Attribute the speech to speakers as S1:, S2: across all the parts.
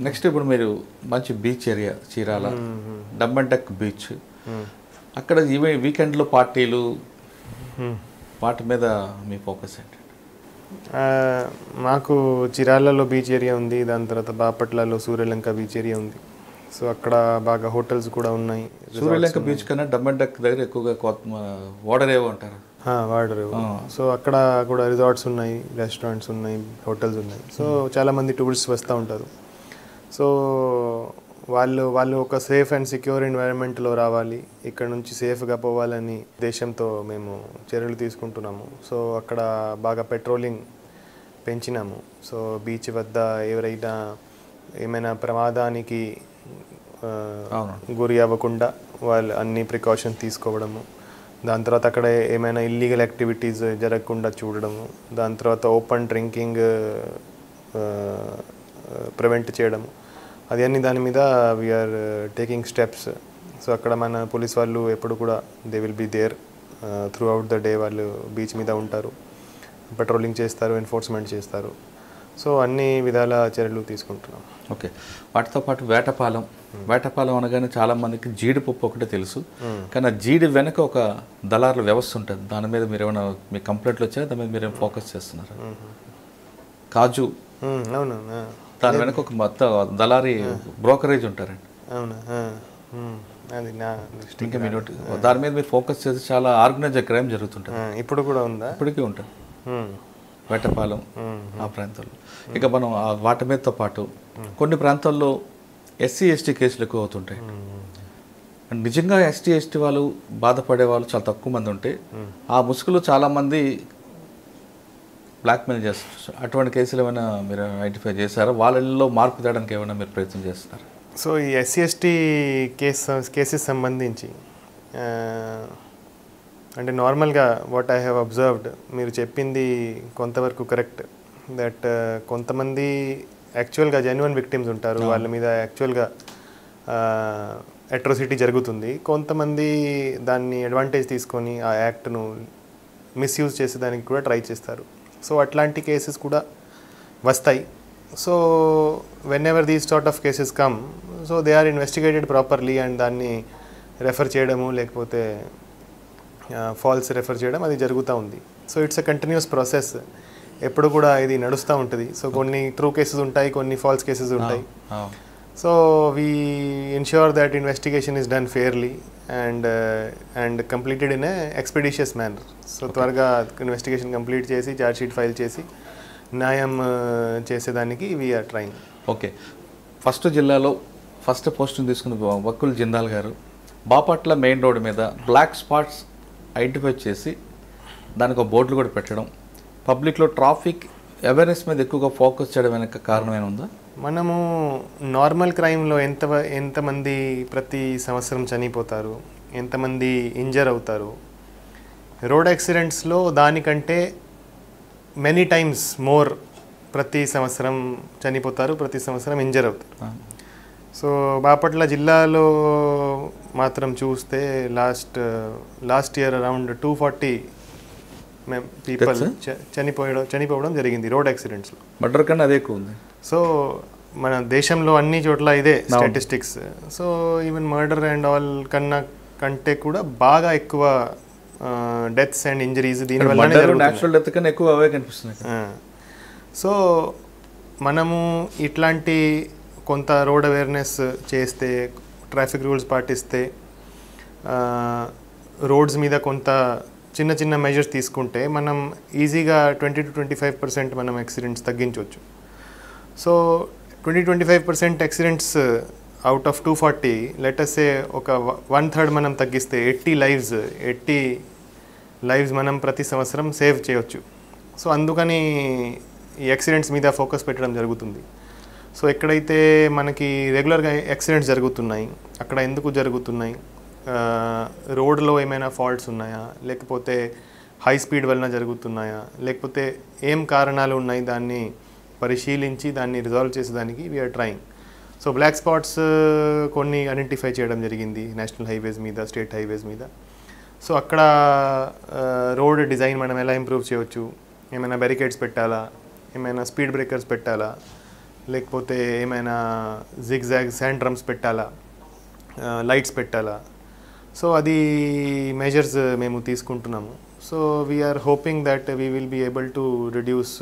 S1: Next ఇప్పుడు మీరు మంచి బీచ్ ఏరియా చీరాల డమ్ అండ్ డక్ బీచ్, అక్కడ వీకెండ్లో పార్టీలు వాటి మీద మీ ఫోకస్ ఏంటి?
S2: మాకు చిరాలలో బీచ్ ఏరియా ఉంది, దాని తర్వాత బాపట్లలో సూర్యలంక బీచ్ ఏరియా ఉంది. సో అక్కడ బాగా హోటల్స్ కూడా ఉన్నాయి.
S1: సూర్యలంక బీచ్ కన్నా డమ్ అండ్ డక్ దగ్గర ఎక్కువగా ఓడరేవో అంటారు.
S2: వాడరు. సో అక్కడ కూడా రిసార్ట్స్ ఉన్నాయి, రెస్టారెంట్స్ ఉన్నాయి, హోటల్స్ ఉన్నాయి. సో చాలామంది టూరిస్ట్ వస్తూ ఉంటారు. సో వాళ్ళు ఒక సేఫ్ అండ్ సెక్యూర్ ఎన్వైరన్మెంట్లో రావాలి, ఇక్కడ నుంచి సేఫ్గా పోవాలని దేశంతో మేము చర్యలు తీసుకుంటున్నాము. సో అక్కడ బాగా పెట్రోలింగ్ పెంచినాము. సో బీచ్ వద్ద ఎవరైనా ఏమైనా ప్రమాదానికి గురి అవ్వకుండా వాళ్ళు అన్ని ప్రికాషన్స్ తీసుకోవడము, దాని తర్వాత అక్కడ ఏమైనా ఇల్లీగల్ యాక్టివిటీస్ జరగకుండా చూడడము, దాని తర్వాత ఓపెన్ డ్రింకింగ్ ప్రివెంట్ చేయడము, అది అన్ని దాని మీద వీఆర్ టేకింగ్ స్టెప్స్. సో అక్కడ మన పోలీస్ వాళ్ళు ఎప్పుడు కూడా they will be there throughout the day. వాళ్ళు బీచ్ మీద ఉంటారు, పెట్రోలింగ్ చేస్తారు, ఎన్ఫోర్స్మెంట్ చేస్తారు. సో అన్ని విధాల చర్యలు తీసుకుంటున్నాం.
S1: ఓకే, వాటితో పాటు వేటపాలెం అనగానే చాలామందికి జీడిపప్పు ఒకటే తెలుసు, కానీ ఆ జీడి వెనక ఒక దళారుల వ్యవస్థ ఉంటుంది. దాని మీద మీరు ఏమైనా మీ కంప్లైంట్లు వచ్చాయా? దాని మీద మీరు ఏమైనా ఫోకస్ చేస్తున్నారు? కాజు,
S2: అవును,
S1: దాని వెనక ఒక మొత్తం దళారీ బ్రోకరేజ్ ఉంటారండి.
S2: అవునా? అది నా
S1: ఇంకా మీ నోటి దాని మీద మీరు ఫోకస్ చేసి చాలా ఆర్గనైజ్డ్ క్రైమ్ జరుగుతుంటుంది.
S2: ఇప్పుడు కూడా ఉందా?
S1: ఇప్పటికీ ఉంటుంది వేటపాలెం ఆ ప్రాంతాల్లో. ఇక మనం వాటి మీదతో పాటు కొన్ని ప్రాంతాల్లో ఎస్సీ ఎస్టీ కేసులు ఎక్కువ అవుతుంటాయి. నిజంగా ఎస్టీ ఎస్టీ వాళ్ళు బాధపడే వాళ్ళు చాలా తక్కువ మంది ఉంటే ఆ ముసుగులో చాలామంది బ్లాక్మెయిల్ చేస్తారు. అటువంటి కేసులు ఏమైనా మీరు ఐడెంటిఫై చేస్తారా? వాళ్ళల్లో మార్పు తేయడానికి ఏమైనా మీరు ప్రయత్నం చేస్తున్నారు?
S2: సో ఈ ఎస్సీ ఎస్టీ కేసెస్ సంబంధించి అంటే నార్మల్గా వాట్ ఐ హ్యావ్ అబ్జర్వ్డ్, మీరు చెప్పింది కొంతవరకు కరెక్ట్. దట్ కొంతమంది యాక్చువల్గా జెన్యున్ విక్టిమ్స్ ఉంటారు, వాళ్ళ మీద యాక్చువల్గా అట్రోసిటీ జరుగుతుంది. కొంతమంది దాన్ని అడ్వాంటేజ్ తీసుకొని ఆ యాక్ట్ను మిస్యూజ్ చేసేదానికి కూడా ట్రై చేస్తారు. సో అట్లాంటి కేసెస్ కూడా వస్తాయి. So whenever these sort of cases come, so they are investigated properly and దాన్ని రెఫర్ చేయడము లేకపోతే ఫాల్స్ రెఫర్ చేయడం అది జరుగుతూ ఉంది. So it's a continuous process, ఎప్పుడు కూడా ఇది నడుస్తూ ఉంటుంది. సో కొన్ని ట్రూ కేసెస్ ఉంటాయి, కొన్ని ఫాల్స్ కేసెస్ ఉంటాయి. So we ensure that investigation is done fairly and completed in a expeditious manner. So త్వరగా ఇన్వెస్టిగేషన్ కంప్లీట్ చేసి ఛార్జ్ షీట్ ఫైల్ చేసి న్యాయం చేసేదానికి వీఆర్ ట్రైంగ్.
S1: ఓకే, ఫస్ట్ జిల్లాలో ఫస్ట్ పోస్టింగ్ తీసుకున్న వకుల్ జిందాల్ గారు బాపట్ల మెయిన్ రోడ్డు మీద బ్లాక్ స్పాట్స్ ఐడెంటిఫై చేసి దానికి ఒక బోర్డులు కూడా పెట్టడం, పబ్లిక్లో ట్రాఫిక్ అవేర్నెస్ మీద ఎక్కువగా ఫోకస్ చేయడం వెనక కారణమైన ఉందా?
S2: మనము నార్మల్ క్రైమ్లో ఎంతమంది ప్రతి సంవత్సరం చనిపోతారు, ఎంతమంది ఇంజర్ అవుతారు, రోడ్ యాక్సిడెంట్స్లో దానికంటే మెనీ టైమ్స్ మోర్ ప్రతి సంవత్సరం చనిపోతారు, ప్రతి సంవత్సరం ఇంజర్ అవుతారు. సో బాపట్ల జిల్లాలో మాత్రం చూస్తే లాస్ట్ ఇయర్ అరౌండ్ 240 పీపుల్ చనిపోవడం జరిగింది రోడ్ యాక్సిడెంట్స్లో.
S1: మర్డర్ కన్నా అదే ఎక్కువ ఉంది.
S2: సో మన దేశంలో అన్ని చోట్ల ఇదే statistics. So even murder and all కంటే కూడా బాగా ఎక్కువ డెత్స్ అండ్ ఇంజరీస్ దీనివల్ల
S1: నేచురల్ డెత్ కన్నా ఎక్కువ అవే కనిపిస్తున్నాయి.
S2: సో మనము ఇట్లాంటి కొంత రోడ్ అవేర్నెస్ చేస్తే, ట్రాఫిక్ రూల్స్ పాటిస్తే, రోడ్స్ మీద కొంత చిన్న చిన్న మెజర్స్ తీసుకుంటే మనం ఈజీగా 20 to 25% మనం యాక్సిడెంట్స్ తగ్గించవచ్చు. సో 20-25% యాక్సిడెంట్స్ అవుట్ ఆఫ్ 240 లెటర్సే ఒక 1/3 మనం తగ్గిస్తే 80 లైవ్స్ మనం ప్రతి సంవత్సరం సేవ్ చేయవచ్చు. సో అందుకని ఈ యాక్సిడెంట్స్ మీద ఫోకస్ పెట్టడం జరుగుతుంది. సో ఎక్కడైతే మనకి రెగ్యులర్గా యాక్సిడెంట్స్ జరుగుతున్నాయి అక్కడ ఎందుకు జరుగుతున్నాయి, రోడ్లో ఏమైనా ఫాల్ట్స్ ఉన్నాయా, లేకపోతే హై స్పీడ్ వలన జరుగుతున్నాయా, లేకపోతే ఏం కారణాలు ఉన్నాయి, దాన్ని పరిశీలించి దాన్ని రిజాల్వ్ చేసేదానికి we're trying. So black spots కొన్ని ఐడెంటిఫై చేయడం జరిగింది నేషనల్ హైవేస్ మీద, స్టేట్ హైవేస్ మీద. సో అక్కడ రోడ్ డిజైన్ మనం ఎలా ఇంప్రూవ్ చేయవచ్చు, ఏమైనా బ్యారికేడ్స్ పెట్టాలా, ఏమైనా స్పీడ్ బ్రేకర్స్ పెట్టాలా, లేకపోతే ఏమైనా జిగ్జాగ్ శాండ్ డ్రమ్స్ పెట్టాలా, లైట్స్ పెట్టాలా. సో అది మెజర్స్ మేము తీసుకుంటున్నాము. So we're hoping that we will be able to reduce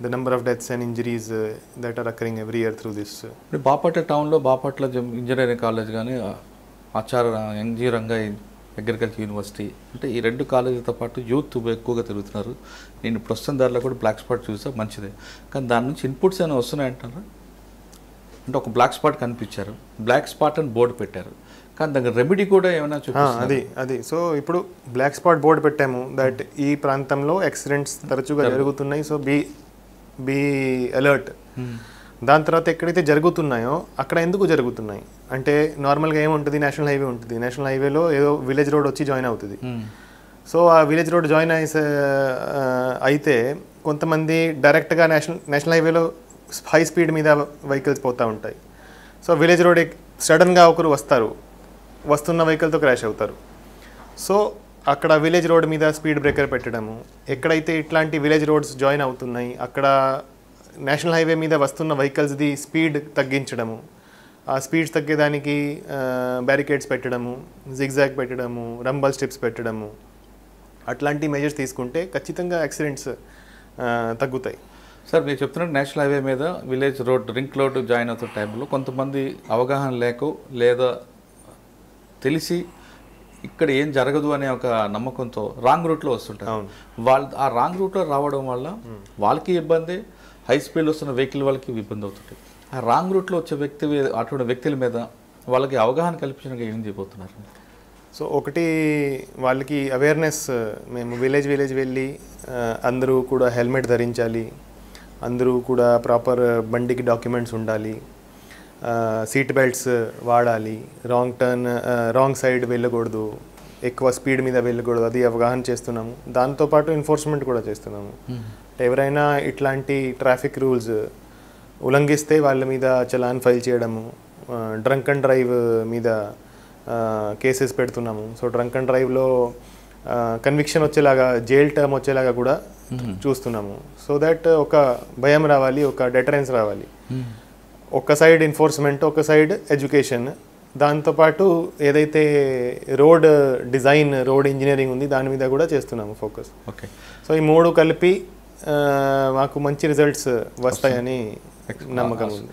S2: the number of deaths and injuries that are occurring every year through this.
S1: Bapatla టౌన్లో Bapatla engineering college కానీ ఆచార్య NG Rangayya agriculture university అంటే ఈ 2 కాలేజీలతో పాటు youth ఎక్కువగా తిరుగుతున్నారు. నేను ప్రస్తుతం దారిలో కూడా బ్లాక్ స్పాట్ చూసా, మంచిదే. కానీ దాని నుంచి ఇన్పుట్స్ ఏమైనా వస్తున్నాయంటారా? అంటే ఒక బ్లాక్ స్పాట్ కనిపించారు, బ్లాక్ స్పాట్ అని బోర్డు పెట్టారు, కానీ దానికి రెమెడీ కూడా ఏమైనా చూపిస్తున్నారు?
S2: అది సో ఇప్పుడు బ్లాక్ స్పాట్ బోర్డు పెట్టాము దట్ ఈ ప్రాంతంలో యాక్సిడెంట్స్ తరచుగా జరుగుతున్నాయి, సో బీ అలర్ట్. దాని తర్వాత ఎక్కడైతే జరుగుతున్నాయో అక్కడ ఎందుకు జరుగుతున్నాయి అంటే నార్మల్గా ఏముంటుంది, నేషనల్ హైవే ఉంటుంది, నేషనల్ హైవేలో ఏదో విలేజ్ రోడ్ వచ్చి జాయిన్ అవుతుంది. సో ఆ విలేజ్ రోడ్ జాయిన్ అయితే కొంతమంది డైరెక్ట్గా నేషనల్ హైవేలో హై స్పీడ్ మీద వెహికల్స్ పోతూ ఉంటాయి. సో విలేజ్ రోడ్ సడన్గా ఒకరు వస్తున్న వెహికల్తో క్రాష్ అవుతారు. సో అక్కడ విలేజ్ రోడ్ మీద స్పీడ్ బ్రేకర్ పెట్టడము, ఎక్కడైతే ఇట్లాంటి విలేజ్ రోడ్స్ జాయిన్ అవుతున్నాయి అక్కడ నేషనల్ హైవే మీద వస్తున్న వెహికల్స్ది స్పీడ్ తగ్గించడము, ఆ స్పీడ్స్ తగ్గేదానికి బ్యారికేడ్స్ పెట్టడము, జిగ్జాగ్ పెట్టడము, రంబల్ స్ట్రిప్స్ పెట్టడము, అట్లాంటి మెజర్స్ తీసుకుంటే ఖచ్చితంగా యాక్సిడెంట్స్ తగ్గుతాయి.
S1: సార్ మీరు చెప్తున్నట్టు నేషనల్ హైవే మీద village road rink road join అవుతున్న టైంలో కొంతమంది అవగాహన లేక లేదా తెలిసి ఇక్కడ ఏం జరగదు అనే ఒక నమ్మకంతో రాంగ్ రూట్లో వస్తుంటారు. వాళ్ళు ఆ రాంగ్ రూట్లో రావడం వల్ల వాళ్ళకి ఇబ్బంది, హై స్పీడ్లో వస్తున్న వెహికల్ వాళ్ళకి ఇబ్బంది అవుతుంటాయి. ఆ రాంగ్ రూట్లో వచ్చే అటువంటి వ్యక్తుల మీద వాళ్ళకి అవగాహన కల్పించడానికి ఏం చేయబోతున్నారు?
S2: సో ఒకటి వాళ్ళకి అవేర్నెస్, మేము విలేజ్ వెళ్ళి అందరూ కూడా హెల్మెట్ ధరించాలి, అందరూ కూడా ప్రాపర్ బండికి డాక్యుమెంట్స్ ఉండాలి, సీట్ బెల్ట్స్ వాడాలి, రాంగ్ సైడ్ వెళ్ళకూడదు, ఎక్కువ స్పీడ్ మీద వెళ్ళకూడదు, అది అవగాహన చేస్తున్నాము. దాంతోపాటు ఎన్ఫోర్స్మెంట్ కూడా చేస్తున్నాము. ఎవరైనా ఇట్లాంటి ట్రాఫిక్ రూల్స్ ఉల్లంఘిస్తే వాళ్ళ మీద చలాన్ ఫైల్ చేయడము, డ్రంక్ అండ్ డ్రైవ్ మీద కేసెస్ పెడుతున్నాము. సో డ్రంక్ అండ్ డ్రైవ్లో కన్విక్షన్ వచ్చేలాగా, జైల్ టర్మ్ వచ్చేలాగా కూడా చూస్తున్నాము. సో దట్ ఒక భయం రావాలి, ఒక డెటరెన్స్ రావాలి. ఒక సైడ్ ఎన్ఫోర్స్మెంట్, ఒక సైడ్ ఎడ్యుకేషన్, దాంతోపాటు ఏదైతే రోడ్ డిజైన్, రోడ్ ఇంజనీరింగ్ ఉంది దాని మీద కూడా చేస్తున్నాము ఫోకస్.
S1: ఓకే.
S2: సో ఈ 3 కలిపి మాకు మంచి రిజల్ట్స్ వస్తాయని నమ్మకం ఉంది.